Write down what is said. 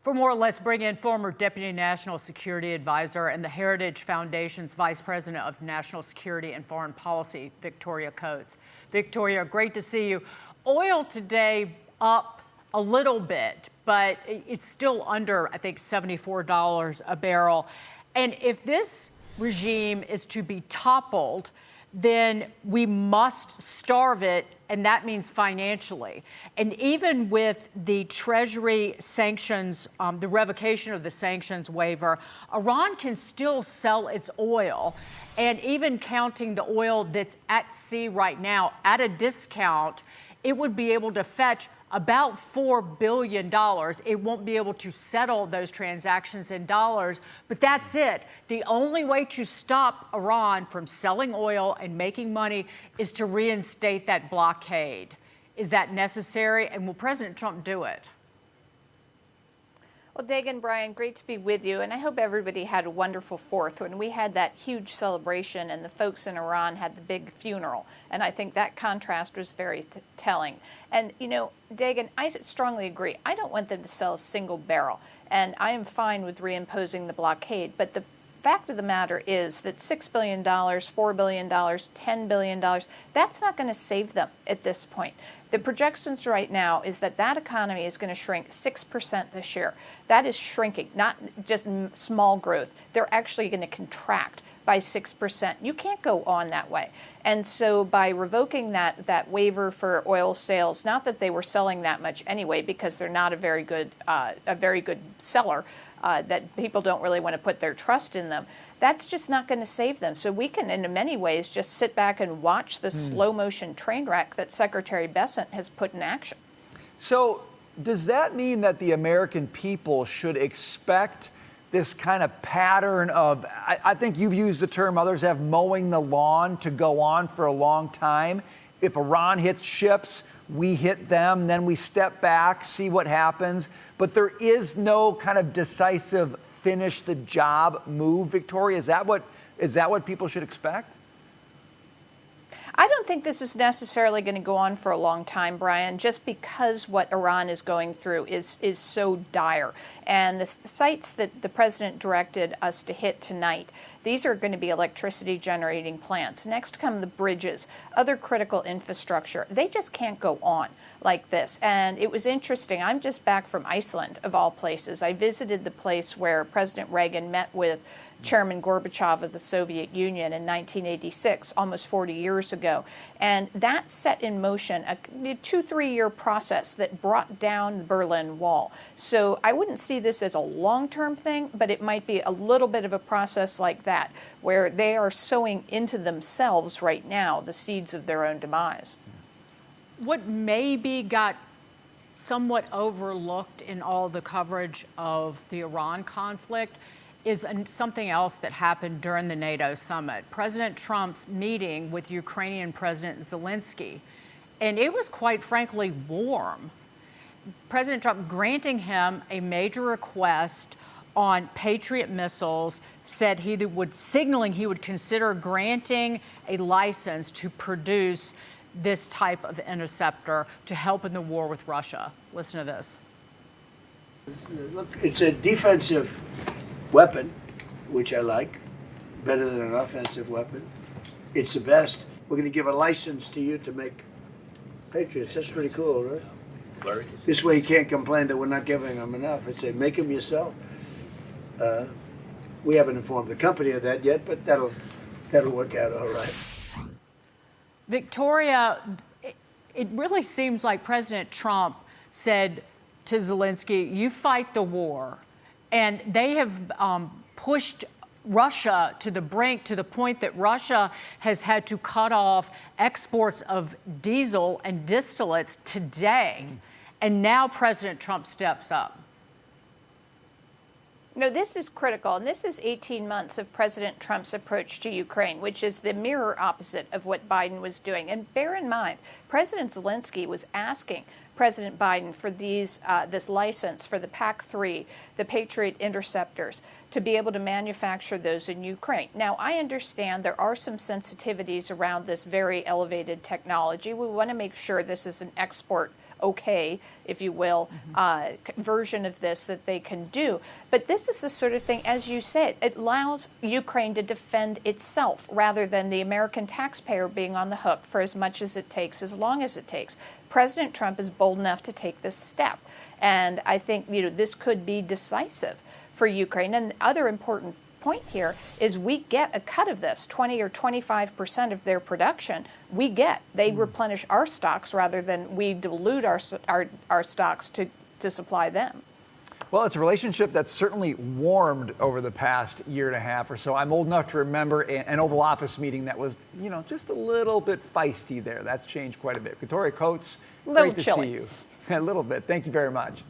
For more, let's bring in former Deputy National Security Advisor and the Heritage Foundation's Vice President of National Security and Foreign Policy, Victoria Coates. Victoria, great to see you. Oil today up a little bit, but it's still under, I think, $74 a barrel. And if this regime is to be toppled, then we must starve it, and that means financially. And even with the Treasury sanctions, the revocation of the sanctions waiver, Iran can still sell its oil. And even counting the oil that's at sea right now at a discount, it would be able to fetch about $4 billion. It won't be able to settle those transactions in dollars, but that's it. The only way to stop Iran from selling oil and making money is to reinstate that blockade. Is that necessary? And will President Trump do it? Well, Dagan, Brian, great to be with you, and I hope everybody had a wonderful 4th when we had that huge celebration and the folks in Iran had the big funeral, and I think that contrast was very telling. And, you know, Dagan, I strongly agree. I don't want them to sell a single barrel, and I am fine with reimposing the blockade, but the fact of the matter is that $6 billion, $4 billion, $10 billion, that's not going to save them at this point. The projections right now is that that economy is going to shrink 6% this year. That is shrinking, not just small growth. They're actually going to contract by 6%. You can't go on that way. And so by revoking that waiver for oil sales, not that they were selling that much anyway, because they're not a very good seller, that people don't really want to put their trust in them, that's just not going to save them. So we can, in many ways, just sit back and watch the slow motion train wreck that Secretary Bessent has put in action. So does that mean that the American people should expect this kind of pattern of, I think you've used the term, others have, mowing the lawn to go on for a long time? If Iran hits ships, we hit them, then we step back, see what happens. But there is no kind of decisive finish the job move, Victoria? Is that what people should expect? I don't think this is necessarily going to go on for a long time, Brian, just because what Iran is going through is so dire. And the sites that the president directed us to hit tonight, these are going to be electricity generating plants. Next come the bridges, other critical infrastructure. They just can't go on like this. And it was interesting. I'm just back from Iceland, of all places. I visited the place where President Reagan met with Chairman Gorbachev of the Soviet Union in 1986, almost 40 years ago. And that set in motion a 2-3 year process that brought down the Berlin Wall. So I wouldn't see this as a long-term thing, but it might be a little bit of a process like that, where they are sowing into themselves right now the seeds of their own demise. What maybe got somewhat overlooked in all the coverage of the Iran conflict is something else that happened during the NATO summit. President Trump's meeting with Ukrainian President Zelensky, and it was quite frankly warm. President Trump granting him a major request on Patriot missiles, said signaling he would consider granting a license to produce this type of interceptor to help in the war with Russia. Listen to this. Look, it's a defensive weapon, which I like, better than an offensive weapon. It's the best. We're going to give a license to you to make Patriots. That's pretty cool, right? Larry. This way you can't complain that we're not giving them enough. I say, make them yourself. We haven't informed the company of that yet, but that'll work out all right. Victoria, it really seems like President Trump said to Zelensky, you fight the war. And they have pushed Russia to the brink, to the point that Russia has had to cut off exports of diesel and distillates today. And now President Trump steps up. No, this is critical, and this is 18 months of President Trump's approach to Ukraine, which is the mirror opposite of what Biden was doing. And bear in mind, President Zelensky was asking President Biden for this license for the PAC-3, the Patriot interceptors, to be able to manufacture those in Ukraine. Now, I understand there are some sensitivities around this very elevated technology. We want to make sure this is an export okay, if you will, version of this that they can do. But this is the sort of thing, as you said, it allows Ukraine to defend itself rather than the American taxpayer being on the hook for as much as it takes, as long as it takes. President Trump is bold enough to take this step. And I think, this could be decisive for Ukraine. And the other important point here is we get a cut of this, 20 or 25% of their production. They replenish our stocks rather than we dilute our stocks to supply them. Well, it's a relationship that's certainly warmed over the past year and a half or so. I'm old enough to remember an Oval Office meeting that was, just a little bit feisty there. That's changed quite a bit. Victoria Coates, great to see you. A little bit. Thank you very much.